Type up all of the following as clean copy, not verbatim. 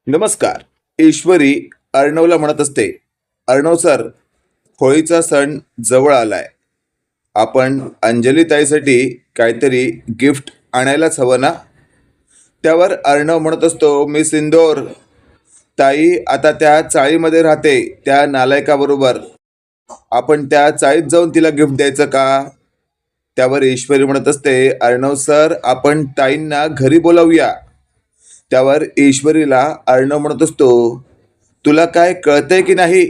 नमस्कार. ईश्वरी अर्णवला म्हणत असते, अर्णव सर, होळीचा सण जवळ आलाय. आपण अंजली ताईसाठी काहीतरी गिफ्ट आणायलाच हवं ना. त्यावर अर्णव म्हणत असतो, मी सिंदोर, ताई आता त्या चाळीमध्ये राहते त्या नालायकाबरोबर. आपण त्या चाळीत जाऊन तिला गिफ्ट द्यायचं का? त्यावर ईश्वरी म्हणत असते, अर्णव सर, आपण ताईंना घरी बोलावूया. त्यावर ईश्वरीला अर्णव म्हणत असतो, तुला काय कळतंय की नाही?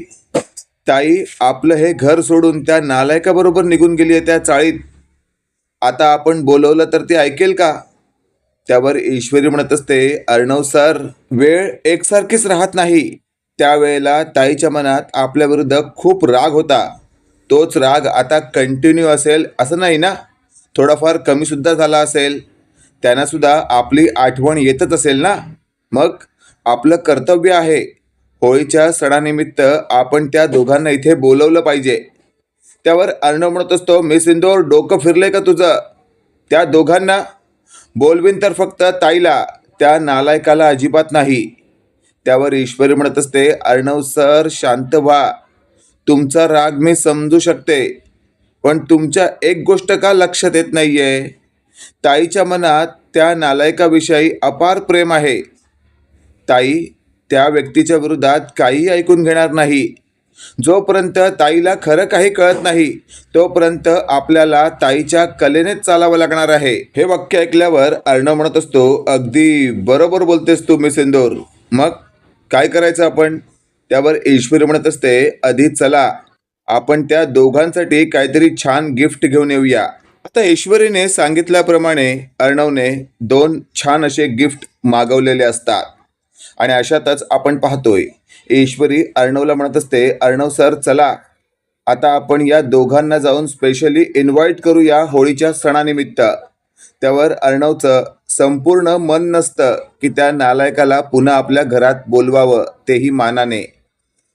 ताई आपलं हे घर सोडून त्या नालायकाबरोबर निघून गेली आहे त्या चाळीत. आता आपण बोलवलं तर ती ऐकेल का? त्यावर ईश्वरी म्हणत असते, अर्णव सर, वेळ एकसारखीच राहत नाही. त्यावेळेला ताईच्या मनात आपल्याविरुद्ध खूप राग होता. तोच राग आता कंटिन्यू असेल असं नाही ना. थोडाफार कमीसुद्धा झाला असेल. त्यांनासुद्धा आपली आठवण येतच असेल ना. मग आपलं कर्तव्य आहे, होळीच्या सणानिमित्त आपण त्या दोघांना इथे बोलवलं पाहिजे. त्यावर अर्णव म्हणत असतो, मी सिंदोर, डोकं फिरलंय का तुझं? त्या दोघांना बोलवीन तर फक्त ताईला, त्या नालायकाला अजिबात नाही. त्यावर ईश्वरी म्हणत असते, अर्णव सर शांत व्हा. तुमचा राग मी समजू शकते, पण तुमच्या एक गोष्ट का लक्षात येत नाहीये? ताईच्या मनात त्या नालायकाविषयी अपार प्रेम आहे. ताई त्या व्यक्तीच्या विरोधात काही ऐकून घेणार नाही. जोपर्यंत ताईला खरं काही कळत नाही तोपर्यंत आपल्याला ताईच्या कलेनेच चालावं लागणार आहे. हे वाक्य ऐकल्यावर अर्णव म्हणत असतो, अगदी बरोबर बोलतेस तू मी सिंदूर. मग काय करायचं आपण? त्यावर ईश्वरी म्हणत असते, आधी चला आपण त्या दोघांसाठी काहीतरी छान गिफ्ट घेऊन येऊया. आता ईश्वरीने सांगितल्याप्रमाणे अर्णवने 2 छान असे गिफ्ट मागवलेले असतात. आणि अशातच आपण पाहतोय, ईश्वरी अर्णवला म्हणत असते, अर्णव सर चला आता आपण या दोघांना जाऊन स्पेशली इन्व्हाइट करूया होळीच्या सणानिमित्त. त्यावर अर्णवचं संपूर्ण मन नसतं की त्या नालायकाला पुन्हा आपल्या घरात बोलवावं, तेही मानाने.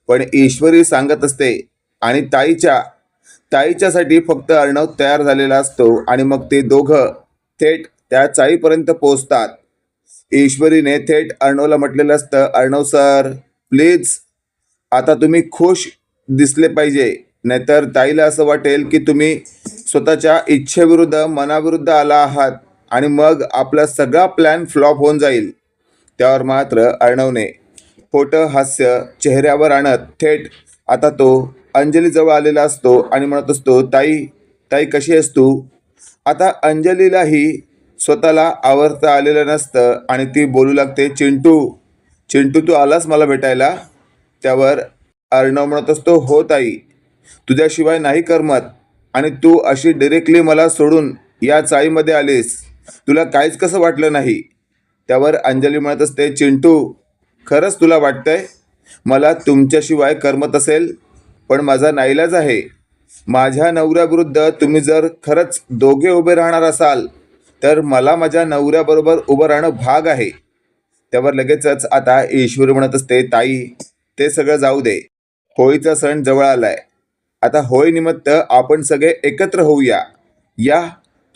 पण ईश्वरी सांगत असते आणि ताईच्यासाठी फक्त अर्णव तयार झालेला असतो. आणि मग ते दोघं थेट त्या चाळीपर्यंत पोहोचतात. ईश्वरीने थेट अर्णवला म्हटलेलं असतं, अर्णव सर प्लीज आता तुम्ही खुश दिसले पाहिजे, नाहीतर ताईला असं वाटेल की तुम्ही स्वतःच्या इच्छेविरुद्ध मनाविरुद्ध आला आहात आणि मग आपला सगळा प्लॅन फ्लॉप होऊन जाईल. त्यावर मात्र अर्णवने खोटं हास्य चेहऱ्यावर आणत थेट आता तो अंजलीजवळ आलेला असतो आणि म्हणत असतो, ताई कशी आहेस तू? आता अंजलीलाही स्वतःला आवरता आलेलं नसतं आणि ती बोलू लागते, चिंटू तू आलास मला भेटायला? त्यावर अर्णव म्हणत असतो, हो ताई, तुझ्याशिवाय नाही करमत आणि तू अशी डिरेक्टली मला सोडून या चाळीमध्ये आलीस, तुला काहीच कसं वाटलं नाही? त्यावर अंजली म्हणत असते, चिंटू खरंच तुला वाटतंय मला तुमच्याशिवाय करमत असेल? पण माझा नाईलाज आहे. माझ्या नवऱ्याविरुद्ध तुम्ही जर खरंच दोघे उभे राहणार असाल तर मला माझ्या नवऱ्याबरोबर उभं राहणं भाग आहे. त्यावर लगेचच आता ईश्वरी म्हणत असते, ताई ते सगळं जाऊ दे, होळीचा सण जवळ आलाय. आता होळीनिमित्त आपण सगळे एकत्र होऊया. या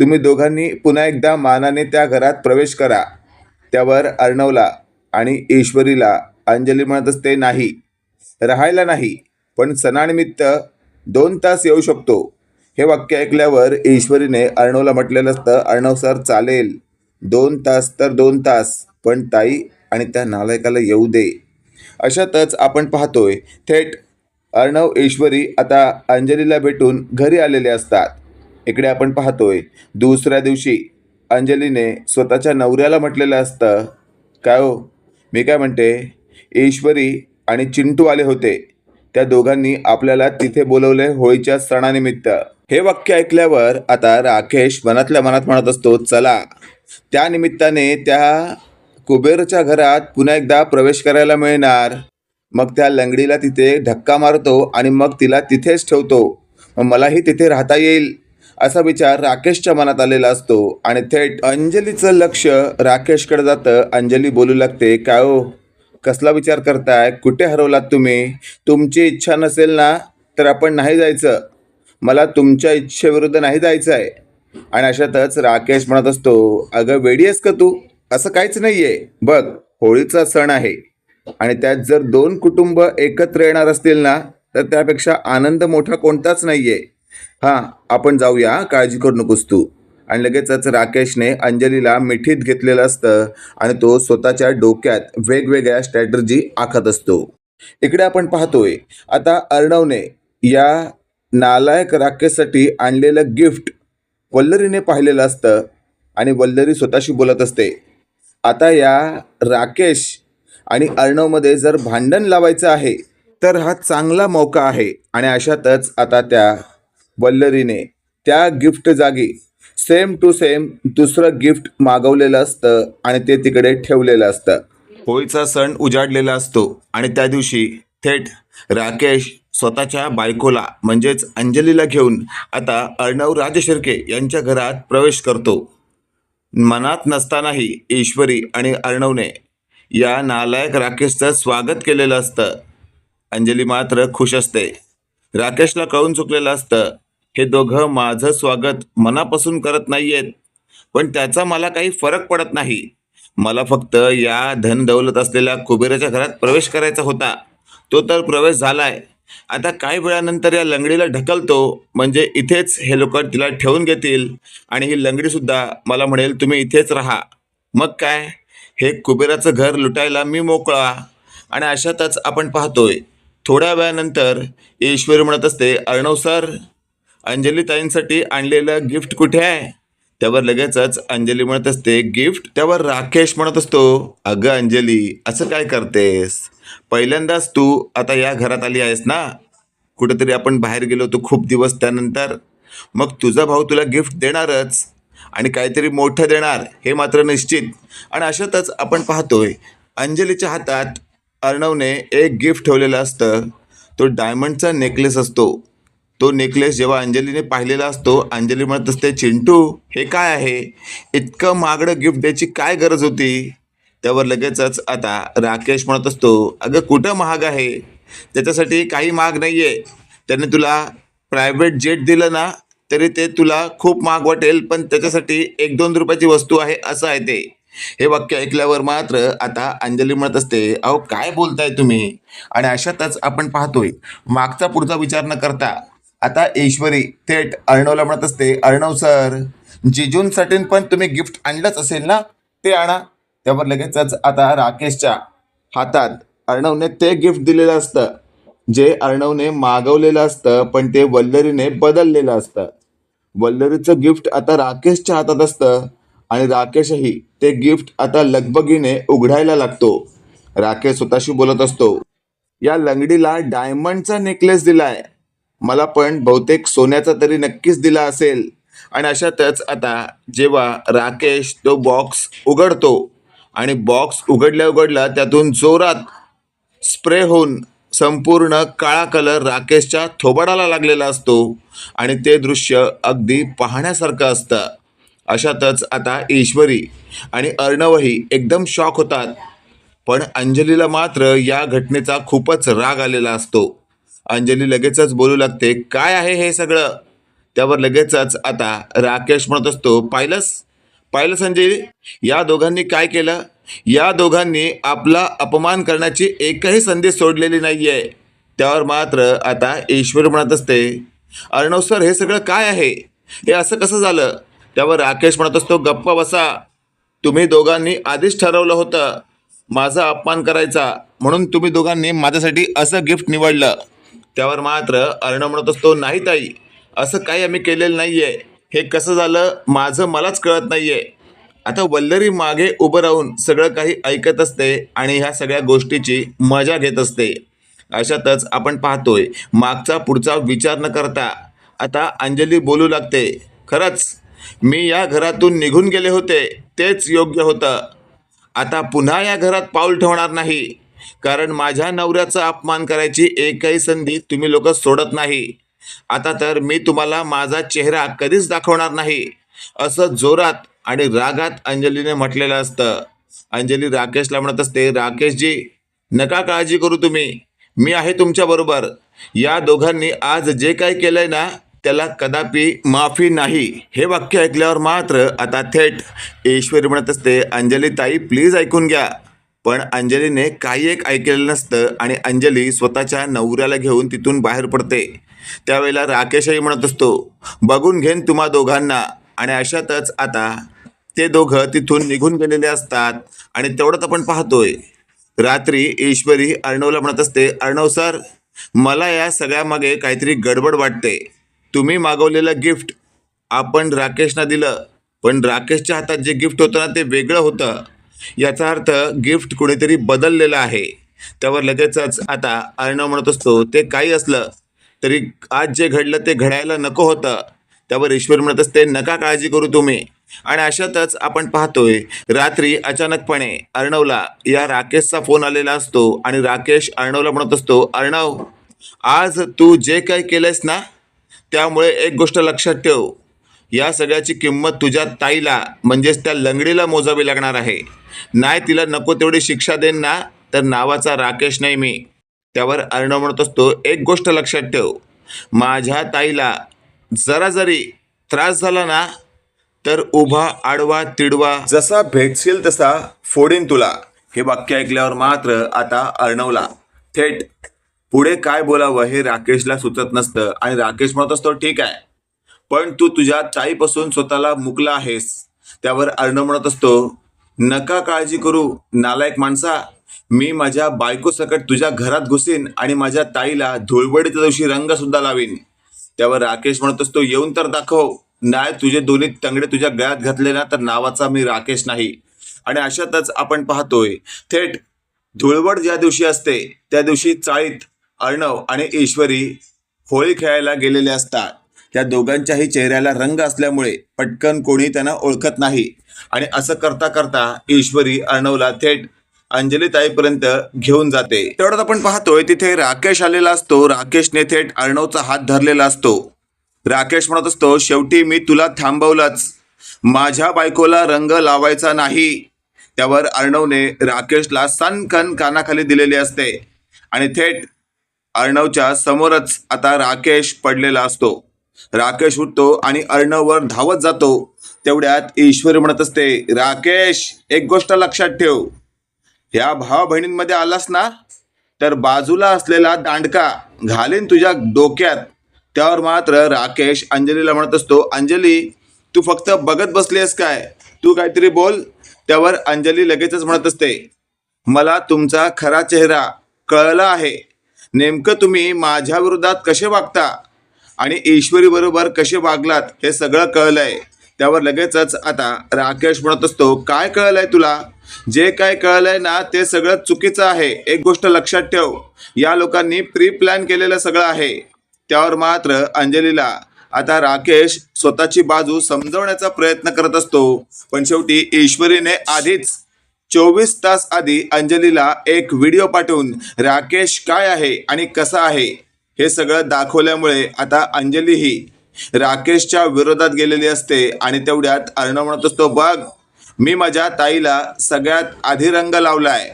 तुम्ही दोघांनी पुन्हा एकदा मानाने त्या घरात प्रवेश करा. त्यावर अर्णवला आणि ईश्वरीला अंजली म्हणत असते, नाही, राहायला नाही, पण सणानिमित्त 2 तास येऊ शकतो. हे वाक्य ऐकल्यावर ईश्वरीने अर्णवला म्हटलेलं असतं, अर्णव सर चालेल, 2 तास तर 2 तास, पण ताई आणि त्या नालायकाला येऊ दे. अशातच आपण पाहतोय थेट अर्णव ईश्वरी आता अंजलीला भेटून घरी आलेले असतात. इकडे आपण पाहतोय दुसऱ्या दिवशी अंजलीने स्वतःच्या नवऱ्याला म्हटलेलं असतं, काय हो, मी काय म्हणते, ईश्वरी आणि चिंटू आले होते, त्या दोघांनी आपल्याला तिथे बोलवले होळीच्या सणानिमित्त. हे वाक्य ऐकल्यावर आता राकेश मनातल्या मनात म्हणत असतो, चला त्या निमित्ताने त्या कुबेरच्या घरात पुन्हा एकदा प्रवेश करायला मिळणार. मग त्या लंगडीला तिथे धक्का मारतो आणि मग तिला तिथेच ठेवतो, मग मलाही तिथे राहता येईल असा विचार राकेशच्या मनात आलेला असतो. आणि थेट अंजलीचं लक्ष राकेशकडे जातं. अंजली बोलू लागते, काय हो, कसला विचार करताय? कुठे हरवलात तुम्ही? तुमची इच्छा नसेल ना तर आपण नाही जायचं, मला तुमच्या इच्छेविरुद्ध नाही जायचं आहे. आणि अशातच राकेश म्हणत असतो, अगं वेडी आहेस का तू? असं काहीच नाही आहे, बघ होळीचा सण आहे, आणि त्यात जर दोन कुटुंब एकत्र येणार असतील ना, तर त्यापेक्षा आनंद मोठा कोणताच नाहीये. हां, आपण जाऊया, काळजी करू नकोस तू. आणि लगेचच राकेशने अंजलीला मिठीत घेतलेलं असतं आणि तो स्वतःच्या डोक्यात वेगवेगळ्या स्ट्रॅटर्जी आखत असतो. इकडे आपण पाहतोय आता अर्णवने या नालायक राकेशसाठी आणलेलं गिफ्ट वल्लरीने पाहिलेलं असतं आणि वल्लरी स्वतःशी बोलत असते. आता या राकेश आणि अर्णवमध्ये जर भांडण लावायचं आहे तर हा चांगला मौका आहे. आणि अशातच आता त्या वल्लरीने त्या गिफ्ट जागी सेम टू सेम दुसरं गिफ्ट मागवलेलं असतं आणि ते तिकडे ठेवलेलं असतं. होळीचा सण उजाडलेला असतो आणि त्या दिवशी थेट राकेश स्वतःच्या बायकोला म्हणजेच अंजलीला घेऊन आता अर्णव राजशिर्के यांच्या घरात प्रवेश करतो. मनात नसतानाही ईश्वरी आणि अर्णवने या नालायक राकेशचं स्वागत केलेलं असतं. अंजली मात्र खुश असते. राकेशला कळून चुकलेलं असतं, हे दोघं माझं स्वागत मनापासून करत नाहीयेत, पण त्याचा मला काही फरक पडत नाही. मला फक्त या धनदौलत असलेल्या कुबेराच्या घरात प्रवेश करायचा होता. तो तर प्रवेश झालाय. आता काही वेळानंतर या लंगडीला ढकलतो, म्हणजे इथेच हे लोक तिला ठेवून घेतील आणि ही लंगडी सुद्धा मला म्हणेल तुम्ही इथेच राहा. मग काय, हे कुबेराचं घर लुटायला मी मोकळा. आणि अशातच आपण पाहतोय थोड्या वेळानंतर ईश्वरी म्हणत असते, अर्णव सर, अंजली ताईंसाठी आणलेलं गिफ्ट कुठे आहे? त्यावर लगेचच अंजली म्हणत असते, गिफ्ट? त्यावर राकेश म्हणत असतो, अगं अंजली, असं काय करतेस? पहिल्यांदाच तू आता या घरात आली आहेस ना. कुठेतरी आपण बाहेर गेलो होतो खूप दिवस त्यानंतर. मग तुझा भाऊ तुला गिफ्ट देणारच आणि काहीतरी मोठं देणार, हे मात्र निश्चित. आणि अशातच आपण पाहतोय अंजलीच्या हातात अर्णवने एक गिफ्ट ठेवलेलं असतं. तो डायमंडचा नेकलेस असतो. तो नेकलेस जेव्हा अंजलीने पाहिलेला असतो, अंजली म्हणत असते, चिंटू, हे काय आहे? इतकं महागडं गिफ्ट द्यायची काय गरज होती? त्यावर लगेचच आता राकेश म्हणत असतो, अगं कुठं महाग आहे? त्याच्यासाठी काही महाग नाही आहे. त्याने तुला प्रायव्हेट जेट दिलं ना, तरी ते तुला खूप महाग वाटेल, पण त्याच्यासाठी 1-2 रुपयाची वस्तू आहे, असं आहे ते. हे वाक्य ऐकल्यावर मात्र आता अंजली म्हणत असते, अहो काय बोलताय तुम्ही? आणि अशातच आपण पाहतोय मागचा पुढचा विचार न करता आता ईश्वरी थेट अर्णवला म्हणत असते, अर्णव सर, जिजूंसाठी पण तुम्ही गिफ्ट आणलंच असेल ना, ते आणा. त्यावर लगेचच आता राकेशच्या हातात अर्णवने ते गिफ्ट दिलेलं असतं जे अर्णवने मागवलेलं असतं, पण ते वल्लरीने बदललेलं असतं. वल्लरीचं गिफ्ट आता राकेशच्या हातात असतं आणि राकेशही ते गिफ्ट आता लगबगीने उघडायला लागतो. राकेश स्वतःशी बोलत असतो, या लंगडीला डायमंडचा नेकलेस दिलाय, मला पण बहुतेक सोन्याचा तरी नक्कीच दिला असेल. आणि अशातच आता जेव्हा राकेश तो बॉक्स उघडतो आणि बॉक्स उघडल्या त्यातून जोरात स्प्रे होऊन संपूर्ण काळा कलर राकेशच्या थोबाडाला लागलेला असतो आणि ते दृश्य अगदी पाहण्यासारखं असतं. अशातच आता ईश्वरी आणि अर्णवही एकदम शॉक होतात. पण अंजलीला मात्र या घटनेचा खूपच राग आलेला असतो. अंजली लगेचच बोलू लागते, काय आहे हे सगळं? त्यावर लगेचच आता राकेश म्हणत असतो, पाहिलं संजय, या दोघांनी काय केलं? या दोघांनी आपला अपमान करण्याची एकही संधी सोडलेली नाहीये. त्यावर मात्र आता ईश्वरी म्हणत असते, अर्णव सर, हे सगळं काय आहे? हे असं कसं झालं? त्यावर राकेश म्हणत असतो, गप्पा बसा. तुम्ही दोघांनी आधीच ठरवलं होतं माझा अपमान करायचा, म्हणून तुम्ही दोघांनी माझ्यासाठी असं गिफ्ट निवडलं. त्यावर मात्र अर्णव म्हणत असतो, नाही ताई, असं काही आम्ही केलेलं नाहीये. हे कसं झालं माझं मलाच कळत नाहीये. आता वल्लरी मागे उभं राहून सगळं काही ऐकत असते आणि ह्या सगळ्या गोष्टीची मजा घेत असते. अशातच आपण पाहतोय मागचा पुढचा विचार न करता आता अंजली बोलू लागते, खरंच मी या घरातून निघून गेले होते तेच योग्य होतं. आता पुन्हा या घरात पाऊल ठेवणार नाही, कारण माझ्या नवऱ्याचा अपमान करायची एकही संधी तुम्ही लोक सोडत नाही. आता तर मी तुम्हाला माझा चेहरा कधीच दाखवणार नाही, असं जोरात आणि रागात अंजलीने म्हटलेलं असतं. अंजली राकेशला म्हणत असते, राकेशजी, नका काळजी करू तुम्ही, मी आहे तुमच्या बरोबर. या दोघांनी आज जे काही केलंय ना, त्याला कदापि माफी नाही. हे वाक्य ऐकल्यावर मात्र आता थेट ईश्वरी म्हणत असते, अंजली ताई, प्लीज ऐकून घ्या. पण अंजलीने काही एक ऐकलेलं नसतं आणि अंजली स्वतःच्या नवऱ्याला घेऊन तिथून बाहेर पडते. त्यावेळेला राकेशही म्हणत असतो, बघून घेईन तुम्हा दोघांना. आणि अशातच आता ते दोघं तिथून निघून गेलेले असतात. आणि तेवढंच आपण पाहतोय, रात्री ईश्वरी अर्णवला म्हणत असते, अर्णव सर, मला या सगळ्यामागे काहीतरी गडबड वाटते. तुम्ही मागवलेलं गिफ्ट आपण राकेशना दिलं, पण राकेशच्या हातात जे गिफ्ट होतं ना ते वेगळं होतं. याचा अर्थ गिफ्ट कुणीतरी बदललेलं आहे. त्यावर लगेचच आता अर्णव म्हणत असतो, ते काही असलं तरी आज जे घडलं ते घडायला नको होतं. त्यावर ईश्वर म्हणत असते, नका काळजी करू तुम्ही. आणि अशातच आपण पाहतोय, रात्री अचानकपणे अर्णवला या राकेशचा फोन आलेला असतो आणि राकेश अर्णवला म्हणत असतो, अर्णव, आज तू जे काही केलंयस ना त्यामुळे एक गोष्ट लक्षात ठेव, या सगळ्याची किंमत तुझ्या ताईला म्हणजेच त्या लंगडीला मोजावी लागणार आहे. नाही तिला नको तेवढी शिक्षा देईन ना तर नावाचा राकेश नाही मी. त्यावर अर्णव म्हणत असतो, एक गोष्ट लक्षात ठेव, माझ्या ताईला जरा जरी त्रास झाला ना तर उभा आडवा तिडवा जसा भेटशील तसा फोडीन तुला. हे वाक्य ऐकल्यावर मात्र आता अर्णवला थेट पुढे काय बोलावं हे राकेशला सुचत नसतं. आणि राकेश म्हणत असतो, ठीक आहे, पण तू तुझ्या ताईपासून स्वतःला मुकला आहेस. त्यावर अर्णव म्हणत असतो, नका काळजी करू नालायक माणसा, मी माझ्या बायकोसकट तुझ्या घरात घुसीन आणि माझ्या ताईला धुळवडीच्या दिवशी रंग सुद्धा लावीन. त्यावर राकेश म्हणत असतो, येऊन तर दाखव, नाही तुझे दोन्ही तंगडे तुझ्या गळ्यात घातले ना तर नावाचा मी राकेश नाही. आणि अशातच आपण पाहतोय, थेट धुळवड ज्या दिवशी असते त्या दिवशी चाळीत अर्णव आणि ईश्वरी होळी खेळायला गेलेले असतात. त्या दोघांच्याही चेहऱ्याला रंग असल्यामुळे पटकन कोणी त्यांना ओळखत नाही. आणि असं करता करता ईश्वरी अर्णवला थेट अंजली ताईपर्यंत घेऊन जाते. तेवढ्यात आपण पाहतोय तिथे राकेश आलेला असतो. राकेशने थेट अर्णवचा हात धरलेला असतो. राकेश म्हणत असतो, शेवटी मी तुला थांबवलंच, माझ्या बायकोला रंग लावायचा नाही. त्यावर अर्णवने राकेशला सनकन कानाखाली दिलेली असते आणि थेट अर्णवच्या समोरच आता राकेश पडलेला असतो. राकेश उठतो आणि अर्णववर धावत जातो. तेवढ्यात ईश्वरी म्हणत असते, राकेश, एक गोष्ट लक्षात ठेव, ह्या भावा बहिणींमध्ये आलास ना तर बाजूला असलेला दांडका घालीन तुझ्या डोक्यात. त्यावर मात्र राकेश अंजलीला म्हणत असतो, अंजली, तू फक्त बघत बसली आहेस काय, तू काहीतरी बोल. त्यावर अंजली लगेचच म्हणत असते, मला तुमचा खरा चेहरा कळला आहे, नेमकं तुम्ही माझ्या विरोधात कसे वागता आणि ईश्वरी बरोबर कसे वागलात हे सगळं कळलंय. त्यावर लगेचच आता राकेश म्हणत असतो, काय कळलंय तुला, जे काय कळलंय ना ते सगळं चुकीचं आहे. एक गोष्ट लक्षात ठेव, या लोकांनी प्री प्लॅन केलेलं सगळं आहे. त्यावर मात्र अंजलीला आता राकेश स्वतःची बाजू समजवण्याचा प्रयत्न करत असतो. पण शेवटी ईश्वरीने आधीच 24 तास आधी अंजलीला एक व्हिडिओ पाठवून राकेश काय आहे आणि कसा आहे हे सगळं दाखवल्यामुळे आता अंजलीही राकेशच्या विरोधात गेलेली असते. आणि तेवढ्यात अर्णव म्हणत असतो, बघ, मी माझ्या ताईला सगळ्यात आधी रंग लावलाय,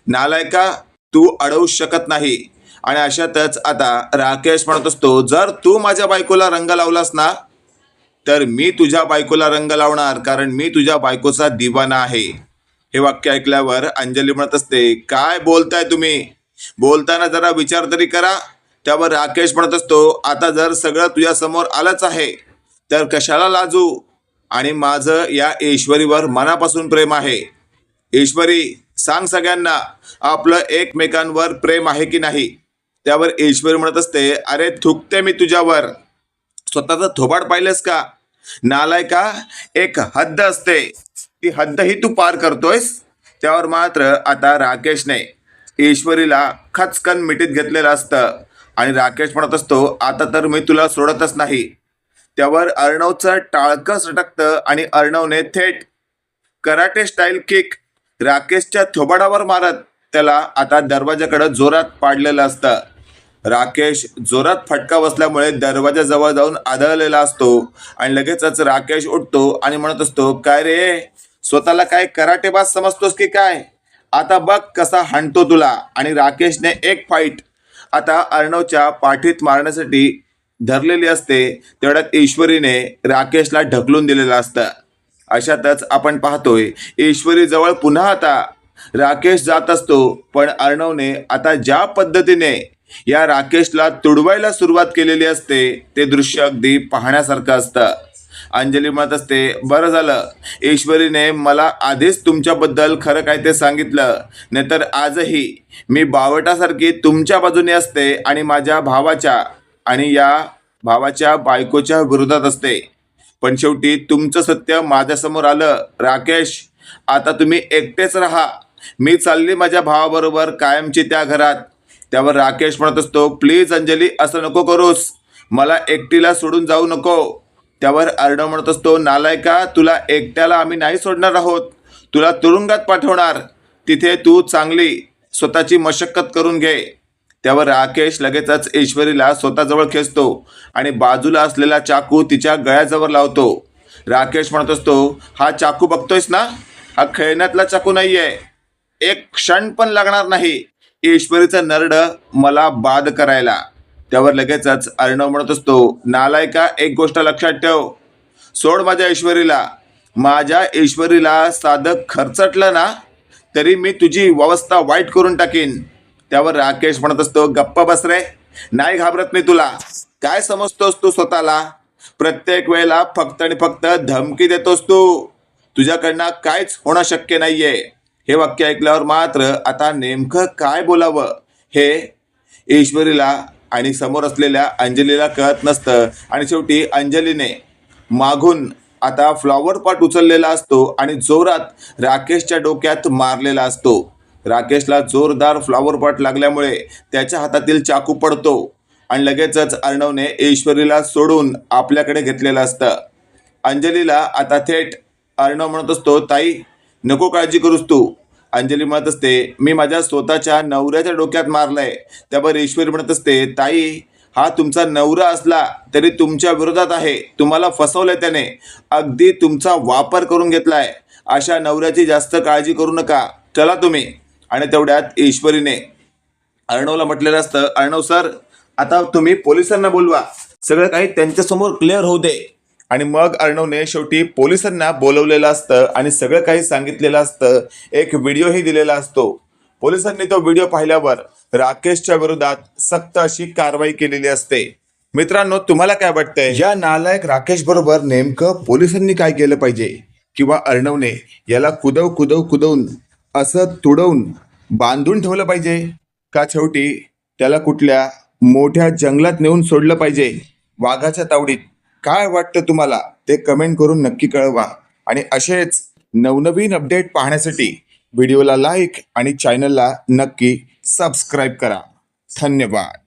नालायका, तू अडवू शकत नाही. आणि अशातच आता राकेश म्हणत असतो, जर तू माझ्या बायकोला रंग लावलास ना तर मी तुझ्या बायकोला रंग लावणार, कारण मी तुझ्या बायकोचा दिवाना आहे. हे वाक्य ऐकल्यावर अंजली म्हणत असते, काय बोलताय तुम्ही, बोलताना जरा विचार तरी करा. त्यावर राकेश म्हणत असतो, आता जर सगळं तुझ्या समोर आलंच आहे तर कशाला लाजू, आणि माझं या ईश्वरीवर मनापासून प्रेम आहे. ईश्वरी, सांग सगळ्यांना, आपलं एकमेकांवर प्रेम आहे की नाही. त्यावर ईश्वरी म्हणत असते, अरे थुकते मी तुझ्यावर, स्वतःचं थोबाड पाहिलंस का, नालायका, एक हद्द असते, ती हद्दही तू पार करतोयस. त्यावर मात्र आता राकेशने ईश्वरीला खचकन मिठीत घेतलेलं असतं आणि राकेश म्हणत असतो, आता तर मी तुला सोडतच नाही. त्यावर अर्णवचं टाळकं सटकतं आणि अर्णवने थेट कराटे स्टाईल किक राकेशच्या थोबाडावर मारत त्याला आता दरवाजाकडे जोरात पाडलेलं असतं. राकेश जोरात फटका बसल्यामुळे दरवाजाजवळ जाऊन आदळलेला असतो आणि लगेचच राकेश उठतो आणि म्हणत असतो, काय रे, स्वतःला काय कराटेबाज समजतोस की काय, आता बघ कसा हाणतो तुला. आणि राकेशने एक फाईट आता अर्णवच्या पाठीत मारण्यासाठी धरलेली असते. तेवढ्यात ईश्वरीने राकेशला ढकलून दिलेलं असतं. अशातच आपण पाहतोय ईश्वरी जवळ पुन्हा आता राकेश जात असतो, पण अर्णवने आता ज्या पद्धतीने या राकेशला तुडवायला सुरुवात केलेली असते ते दृश्य अगदी पाहण्यासारखं असतं. अंजली म्हणत असते, बरं झालं ईश्वरीने मला आधीच तुमच्याबद्दल खरं काय ते सांगितलं, नाहीतर आजही मी बावटासारखी तुमच्या बाजूने असते आणि माझ्या भावाच्या आणि या भावाच्या बायकोच्या विरोधात असते. पण शेवटी तुमचं सत्य माझ्यासमोर आलं. राकेश, आता तुम्ही एकटेच राहा. मी चालली माझ्या भावाबरोबर कायमची त्या घरात. त्यावर राकेश म्हणत असतो, प्लीज अंजली, असं नको करूस, मला एकटीला सोडून जाऊ नको. त्यावर अर्णव म्हणत असतो, नालायका, तुला एकट्याला आम्ही नाही सोडणार आहोत, तुला तुरुंगात पाठवणार. तिथे तू चांगली स्वतःची मशक्कत करून घे. त्यावर राकेश लगेचच ईश्वरीला स्वतःजवळ खेचतो आणि बाजूला असलेला चाकू तिच्या गळ्याजवळ लावतो. राकेश म्हणत असतो, हा चाकू बघतोयस ना, हा खेळण्यातला चाकू नाहीये, एक क्षण पण लागणार नाही ईश्वरीचं नरडं मला बाद करायला. त्यावर लगेचच अर्णव म्हणत असतो, नालायका, एक गोष्ट लक्षात ठेव, सोड माझ्या ईश्वरीला. माझ्या ईश्वरीला साधं खर्चटलं ना तरी मी तुझी व्यवस्था वाईट करून टाकीन. त्यावर राकेश म्हणत असतो, गप्पा बस रे, नाही घाबरत मी तुला. काय समजतोस तू स्वतःला? प्रत्येक वेळेला फक्त आणि फक्त धमकी देतोस तू. तुझ्याकडनं काहीच होणं शक्य नाहीये. हे वाक्य ऐकल्यावर मात्र आता नेमकं काय बोलावं हे ईश्वरीला आणि समोर असलेल्या अंजलीला कळत नसतं. आणि शेवटी अंजलीने मागून आता फ्लॉवर पॉट उचललेला असतो आणि जोरात राकेशच्या डोक्यात मारलेला असतो. राकेशला जोरदार फ्लॉवर पॉट लागल्यामुळे त्याच्या हातातील चाकू पडतो आणि लगेचच अर्णवने ईश्वरीला सोडून आपल्याकडे घेतलेलं असतं. अंजलीला आता थेट अर्णव म्हणत असतो, ताई, नको काळजी करूस तू. अंजली म्हणत असते, मी माझ्या स्वतःच्या नवऱ्याच्या डोक्यात मारलंय. त्यावर ईश्वरी म्हणत असते, ताई, हा तुमचा नवरा असला तरी तुमच्या विरोधात आहे, तुम्हाला फसवलंय त्याने, अगदी तुमचा वापर करून घेतलाय. अशा नवऱ्याची जास्त काळजी करू नका, चला तुम्ही. आणि तेवढ्यात ईश्वरीने अर्णवला म्हटलेलं असतं, अर्णव सर, आता तुम्ही पोलिसांना बोलवा, सगळं काही त्यांच्यासमोर क्लिअर होऊ दे. आणि मग अर्णवने शेवटी पोलिसांना बोलवलेलं असतं आणि सगळं काही सांगितलेलं असतं. एक व्हिडिओही दिलेला असतो. पोलिसांनी तो व्हिडिओ पाहिल्यावर राकेशच्या विरोधात सक्त अशी कारवाई केलेली असते. मित्रांनो, तुम्हाला काय वाटतंय, या नालायक राकेश बरोबर नेमकं पोलिसांनी काय केलं पाहिजे, किंवा अर्णवने याला कुदवून असं तुडवून बांधून ठेवलं पाहिजे, का शेवटी त्याला कुठल्या मोठ्या जंगलात नेऊन सोडलं पाहिजे वाघाच्या तावडीत? काय वाटतं तुम्हाला ते कमेंट करून नक्की कळवा. आणि असेच नवनवीन अपडेट पाहण्यासाठी व्हिडिओला लाईक आणि चॅनलला नक्की सबस्क्राईब करा. धन्यवाद.